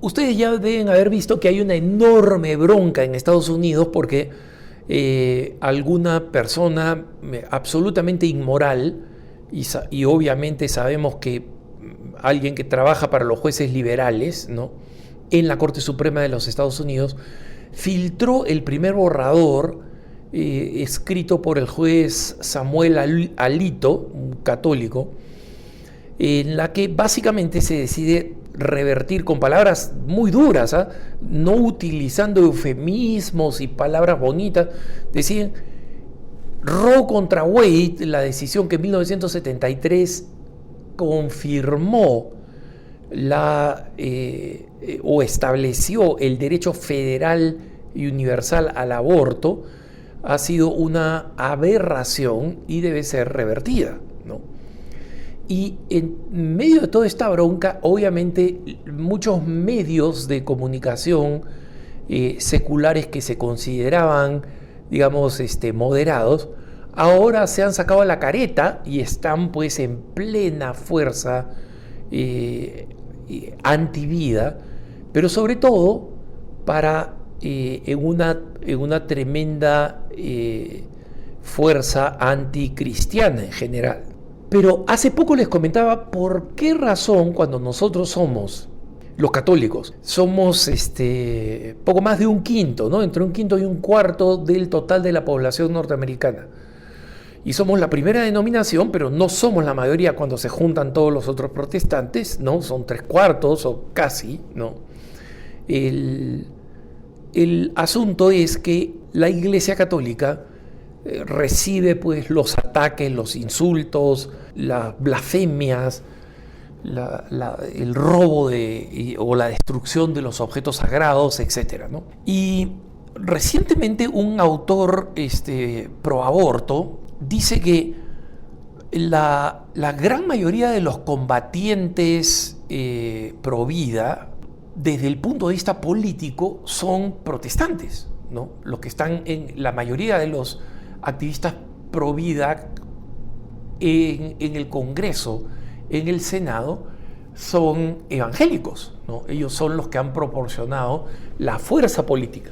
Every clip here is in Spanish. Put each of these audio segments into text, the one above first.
Ustedes ya deben haber visto que hay una enorme bronca en Estados Unidos porque alguna persona absolutamente inmoral, y obviamente sabemos que alguien que trabaja para los jueces liberales, ¿no?, en la Corte Suprema de los Estados Unidos, filtró el primer borrador escrito por el juez Samuel Alito, un católico, en la que básicamente se decide revertir con palabras muy duras, no utilizando eufemismos y palabras bonitas, deciden Roe contra Wade, la decisión que en 1973 confirmó o estableció el derecho federal y universal al aborto, ha sido una aberración y debe ser revertida, ¿no? Y en medio de toda esta bronca, obviamente, muchos medios de comunicación seculares que se consideraban, digamos, moderados, ahora se han sacado la careta y están pues en plena fuerza antivida, pero sobre todo en una tremenda fuerza anticristiana en general. Pero hace poco les comentaba por qué razón cuando nosotros somos los católicos, somos poco más de un quinto, ¿no?, entre un quinto y un cuarto del total de la población norteamericana. Y somos la primera denominación, pero no somos la mayoría cuando se juntan todos los otros protestantes, ¿no? Son 3/4 o casi, ¿no? El asunto es que la Iglesia Católica recibe pues los ataques, los insultos, las blasfemias, el robo o la destrucción de los objetos sagrados, etc., ¿no? Y recientemente un autor pro aborto dice que la gran mayoría de los combatientes pro vida, desde el punto de vista político, son protestantes, ¿no? Los que están la mayoría de los activistas pro vida en el Congreso, en el Senado, son evangélicos, ¿no? Ellos son los que han proporcionado la fuerza política.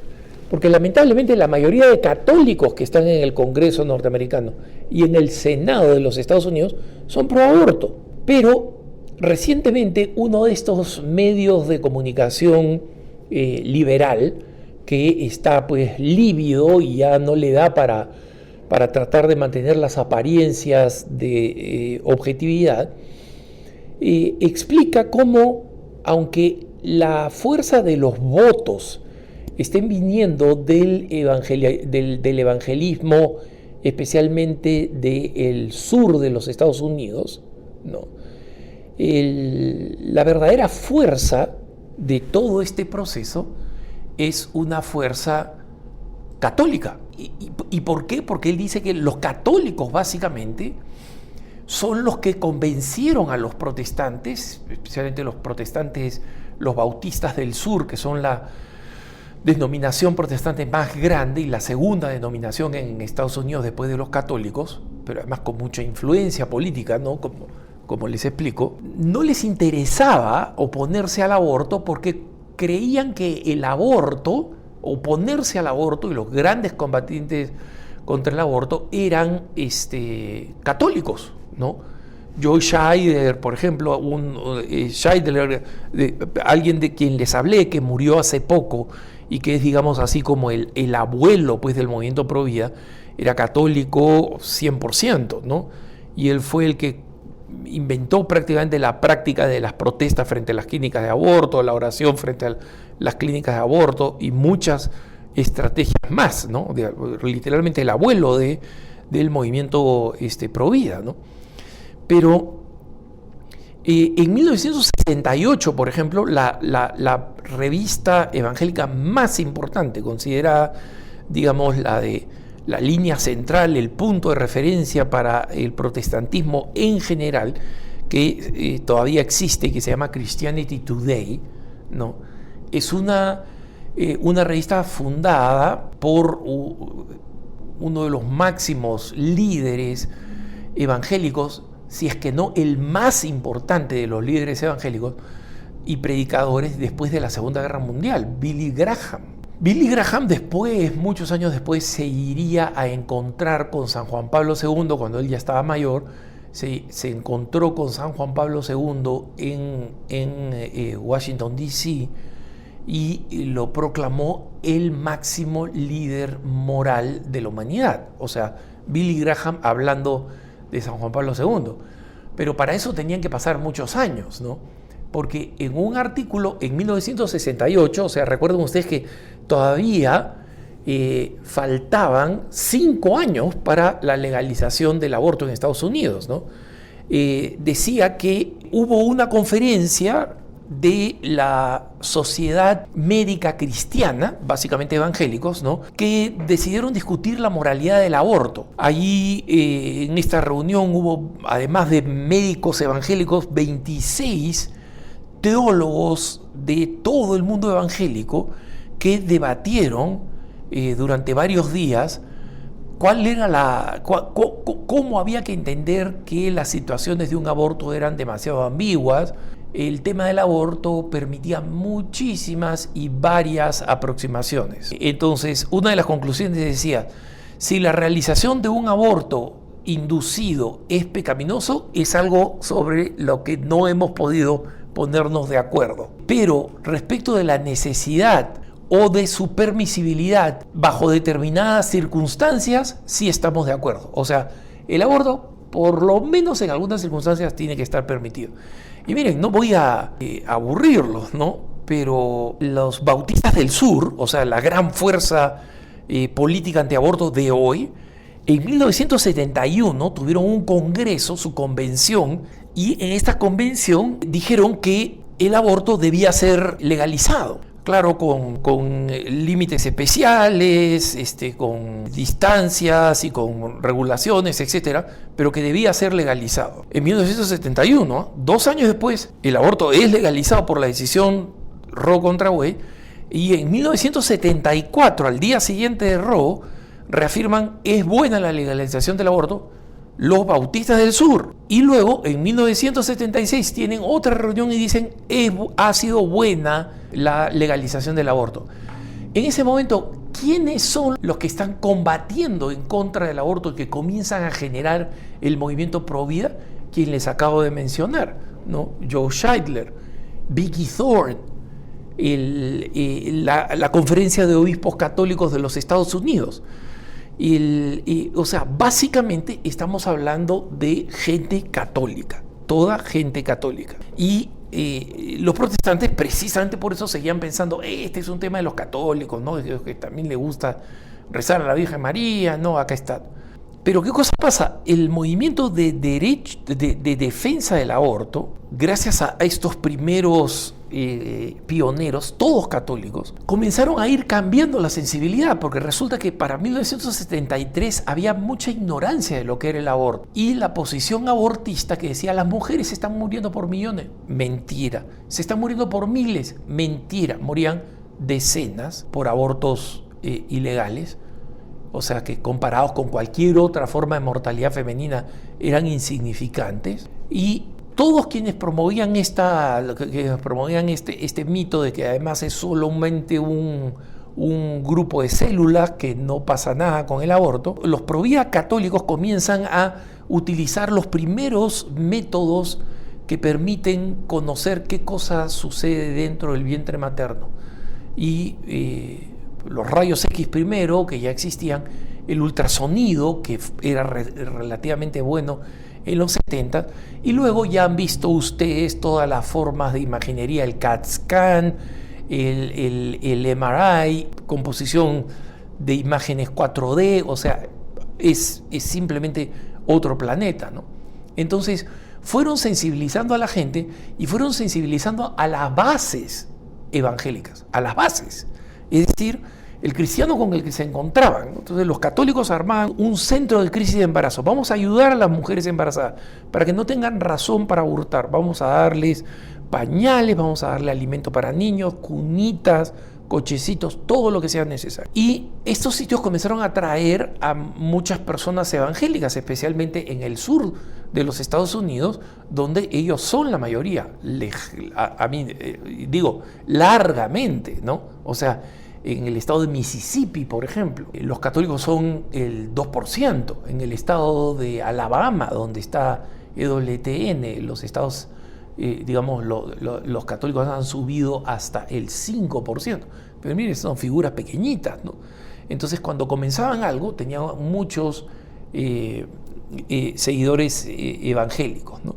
Porque lamentablemente la mayoría de católicos que están en el Congreso norteamericano y en el Senado de los Estados Unidos son pro aborto. Pero recientemente uno de estos medios de comunicación liberal, que está pues lívido y ya no le da para tratar de mantener las apariencias de objetividad, explica cómo, aunque la fuerza de los votos estén viniendo del evangelismo, especialmente del sur de los Estados Unidos, ¿no?, la verdadera fuerza de todo este proceso es una fuerza católica. ¿Y por qué? Porque él dice que los católicos básicamente son los que convencieron a los protestantes, especialmente los protestantes, los bautistas del sur, que son la denominación protestante más grande y la segunda denominación en Estados Unidos después de los católicos, pero además con mucha influencia política, ¿no?, como les explico. No les interesaba oponerse al aborto porque creían que el aborto, oponerse al aborto, y los grandes combatientes contra el aborto eran católicos, ¿no? Joe Scheider, por ejemplo, alguien de quien les hablé, que murió hace poco y que es, digamos así, como el abuelo pues del movimiento pro vida, era católico 100%, ¿no? Y él fue el que inventó prácticamente la práctica de las protestas frente a las clínicas de aborto, la oración frente a las clínicas de aborto y muchas estrategias más, ¿no? Literalmente el abuelo del movimiento pro vida, ¿no? Pero en 1968, por ejemplo, la revista evangélica más importante, considerada, digamos, la línea central, el punto de referencia para el protestantismo en general, que todavía existe, que se llama Christianity Today, ¿no?, es una revista fundada por uno de los máximos líderes evangélicos, si es que no el más importante de los líderes evangélicos, y predicadores después de la Segunda Guerra Mundial, Billy Graham. Billy Graham después, muchos años después, se iría a encontrar con San Juan Pablo II, cuando él ya estaba mayor, se encontró con San Juan Pablo II en Washington, D.C., y lo proclamó el máximo líder moral de la humanidad. O sea, Billy Graham hablando de San Juan Pablo II. Pero para eso tenían que pasar muchos años, ¿no? Porque en un artículo en 1968, o sea, recuerden ustedes que todavía faltaban 5 años para la legalización del aborto en Estados Unidos, ¿no? Decía que hubo una conferencia de la Sociedad Médica Cristiana, básicamente evangélicos, ¿no?, que decidieron discutir la moralidad del aborto. Allí en esta reunión hubo, además de médicos evangélicos, 26 teólogos de todo el mundo evangélico que debatieron durante varios días cómo había que entender que las situaciones de un aborto eran demasiado ambiguas. El tema del aborto permitía muchísimas y varias aproximaciones. Entonces, una de las conclusiones decía, si la realización de un aborto inducido es pecaminoso, es algo sobre lo que no hemos podido ponernos de acuerdo. Pero respecto de la necesidad o de su permisibilidad bajo determinadas circunstancias, sí estamos de acuerdo. O sea, el aborto, por lo menos en algunas circunstancias, tiene que estar permitido. Y miren, no voy a aburrirlos, ¿no? Pero los bautistas del sur, o sea, la gran fuerza política antiaborto de hoy, en 1971 tuvieron un congreso, su convención, y en esta convención dijeron que el aborto debía ser legalizado. Claro, con límites especiales, con distancias y con regulaciones, etcétera, pero que debía ser legalizado. En 1971, 2 años después, el aborto es legalizado por la decisión Roe contra Wade, y en 1974, al día siguiente de Roe, reafirman es buena la legalización del aborto los bautistas del sur. Y luego, en 1976, tienen otra reunión y dicen ha sido buena la legalización del aborto. En ese momento, ¿quiénes son los que están combatiendo en contra del aborto y que comienzan a generar el movimiento pro vida? Quien les acabo de mencionar, ¿no? Joe Scheidler, Vicky Thorne, la Conferencia de Obispos Católicos de los Estados Unidos. O sea, básicamente estamos hablando de gente católica, toda gente católica. Y los protestantes precisamente por eso seguían pensando, este es un tema de los católicos, ¿no? Que también le gusta rezar a la Virgen María, ¿no? Acá está. Pero ¿qué cosa pasa? El movimiento de defensa del aborto, gracias a estos primeros pioneros, todos católicos, comenzaron a ir cambiando la sensibilidad, porque resulta que para 1973 había mucha ignorancia de lo que era el aborto. Y la posición abortista que decía, las mujeres se están muriendo por millones, mentira. Se están muriendo por miles, mentira. Morían decenas por abortos ilegales. O sea que comparados con cualquier otra forma de mortalidad femenina eran insignificantes. Y todos quienes promovían este mito de que además es solamente un grupo de células, que no pasa nada con el aborto, los pro vida católicos comienzan a utilizar los primeros métodos que permiten conocer qué cosa sucede dentro del vientre materno. Y los rayos X primero, que ya existían, el ultrasonido, que era relativamente bueno en los 70, y luego ya han visto ustedes todas las formas de imaginería, el CAT scan, el MRI, composición de imágenes 4D, o sea, es simplemente otro planeta, ¿no? Entonces, fueron sensibilizando a la gente y fueron sensibilizando a las bases evangélicas, a las bases. Es decir, el cristiano con el que se encontraban. Entonces los católicos armaban un centro de crisis de embarazo. Vamos a ayudar a las mujeres embarazadas para que no tengan razón para abortar. Vamos a darles pañales, vamos a darle alimento para niños, cunitas, cochecitos, todo lo que sea necesario. Y estos sitios comenzaron a atraer a muchas personas evangélicas, especialmente en el sur de los Estados Unidos, donde ellos son la mayoría. A mí, digo, largamente, ¿no? O sea, en el estado de Mississippi, por ejemplo, los católicos son el 2%. En el estado de Alabama, donde está EWTN, los estados, digamos, los católicos han subido hasta el 5%. Pero miren, son figuras pequeñitas, ¿no? Entonces, cuando comenzaban algo, tenían muchos seguidores evangélicos, ¿no?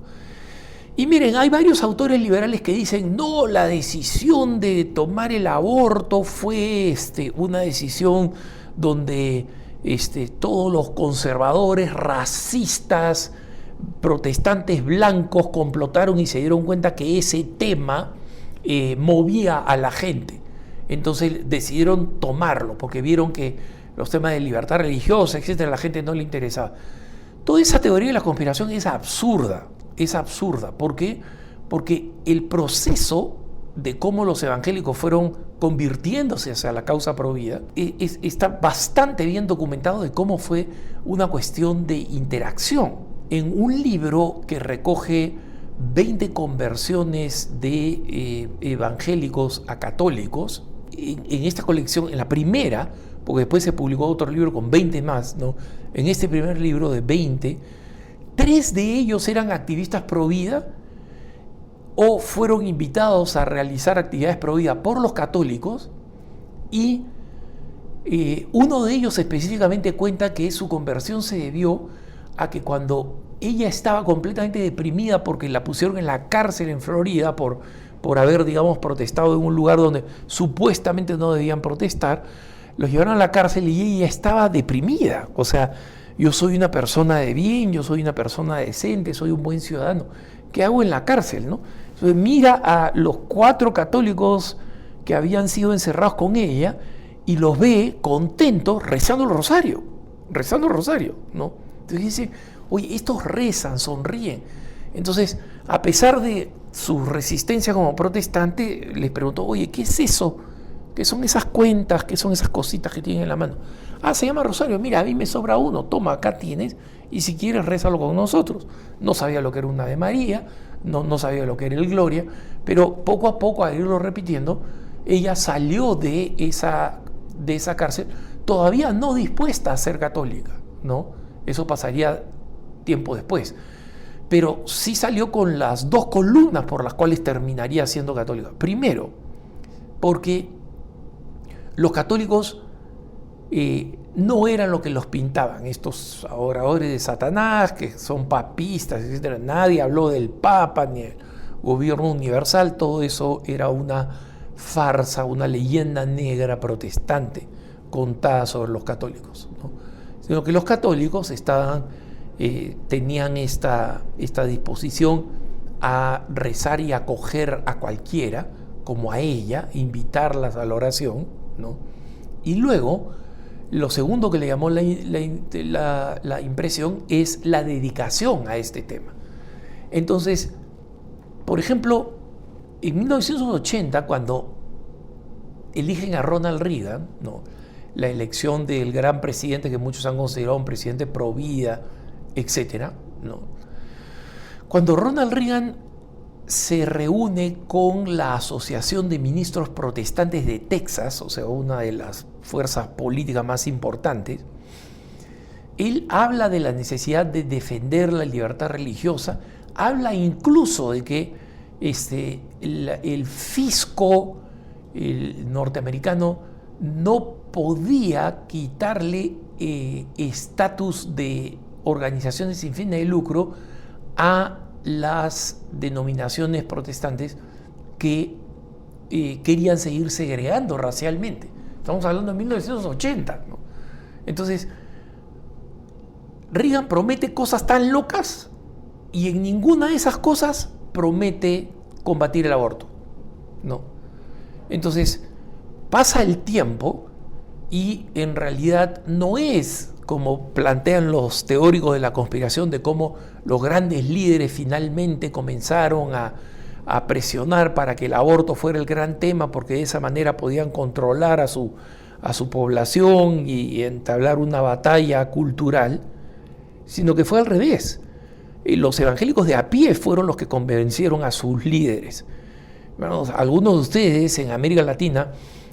Y miren, hay varios autores liberales que dicen, no, la decisión de tomar el aborto fue una decisión donde todos los conservadores, racistas, protestantes blancos complotaron y se dieron cuenta que ese tema movía a la gente. Entonces decidieron tomarlo porque vieron que los temas de libertad religiosa, etcétera, a la gente no le interesaba. Toda esa teoría de la conspiración es absurda. Es absurda. ¿Por qué? Porque el proceso de cómo los evangélicos fueron convirtiéndose hacia la causa pro vida está bastante bien documentado de cómo fue una cuestión de interacción. En un libro que recoge 20 conversiones de evangélicos a católicos, en esta colección, en la primera, porque después se publicó otro libro con 20 más, ¿no? En este primer libro de 20, 3 de ellos eran activistas pro vida o fueron invitados a realizar actividades pro vida por los católicos, y uno de ellos específicamente cuenta que su conversión se debió a que cuando ella estaba completamente deprimida porque la pusieron en la cárcel en Florida por haber, digamos, protestado en un lugar donde supuestamente no debían protestar, los llevaron a la cárcel y ella estaba deprimida. O sea, yo soy una persona de bien, yo soy una persona decente, soy un buen ciudadano. ¿Qué hago en la cárcel, no? Entonces mira a los 4 católicos que habían sido encerrados con ella y los ve contentos rezando el rosario, ¿no? Entonces dice, oye, estos rezan, sonríen. Entonces, a pesar de su resistencia como protestante, les preguntó, oye, ¿qué es eso? ¿Qué son esas cuentas? ¿Qué son esas cositas que tienen en la mano? Ah, se llama rosario. Mira, a mí me sobra uno. Toma, acá tienes. Y si quieres, rézalo con nosotros. No sabía lo que era una Ave María, no sabía lo que era el Gloria, pero poco a poco, al irlo repitiendo, ella salió de esa cárcel, todavía no dispuesta a ser católica, ¿no? Eso pasaría tiempo después. Pero sí salió con las 2 columnas por las cuales terminaría siendo católica. Primero, porque los católicos no eran lo que los pintaban, estos adoradores de Satanás, que son papistas, etc. Nadie habló del Papa ni el gobierno universal, todo eso era una farsa, una leyenda negra protestante contada sobre los católicos, ¿no? Sino que los católicos tenían esta disposición a rezar y acoger a cualquiera, como a ella, invitarlas a la oración, ¿no? Y luego, lo segundo que le llamó la impresión es la dedicación a este tema. Entonces, por ejemplo, en 1980, cuando eligen a Ronald Reagan, ¿no?, la elección del gran presidente que muchos han considerado un presidente pro vida, etcétera, ¿no? Cuando Ronald Reagan se reúne con la Asociación de Ministros Protestantes de Texas, o sea, una de las fuerzas políticas más importantes, él habla de la necesidad de defender la libertad religiosa, habla incluso de que el fisco norteamericano no podía quitarle estatus de organizaciones sin fines de lucro a las denominaciones protestantes que querían seguir segregando racialmente. Estamos hablando de 1980, ¿no? Entonces, Reagan promete cosas tan locas y en ninguna de esas cosas promete combatir el aborto, ¿no? Entonces, pasa el tiempo y en realidad no es como plantean los teóricos de la conspiración, de cómo los grandes líderes finalmente comenzaron a a presionar para que el aborto fuera el gran tema, porque de esa manera podían controlar a su población y entablar una batalla cultural, sino que fue al revés. Los evangélicos de a pie fueron los que convencieron a sus líderes. Bueno, algunos de ustedes en América Latina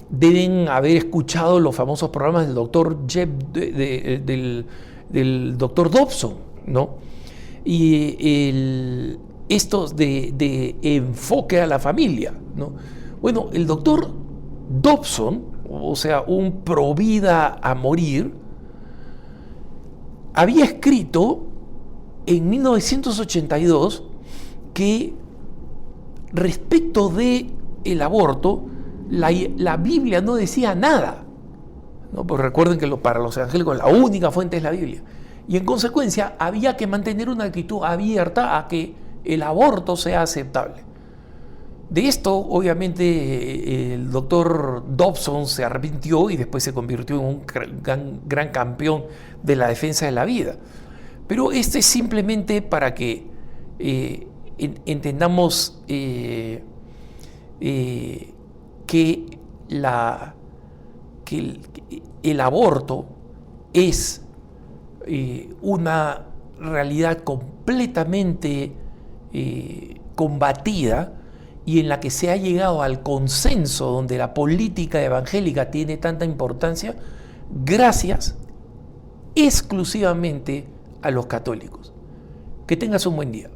deben haber escuchado los famosos programas del doctor del doctor Dobson, ¿no? Y estos de enfoque a la familia, ¿no? Bueno, el doctor Dobson, o sea, un provida a morir, había escrito en 1982 que respecto de el aborto, la Biblia no decía nada, ¿no? Pues recuerden que para los evangélicos la única fuente es la Biblia. Y en consecuencia había que mantener una actitud abierta a que el aborto sea aceptable. De esto, obviamente, el doctor Dobson se arrepintió y después se convirtió en un gran campeón de la defensa de la vida. Pero este es simplemente para que entendamos que el aborto es una realidad completamente combatida y en la que se ha llegado al consenso donde la política evangélica tiene tanta importancia gracias exclusivamente a los católicos. Que tengas un buen día.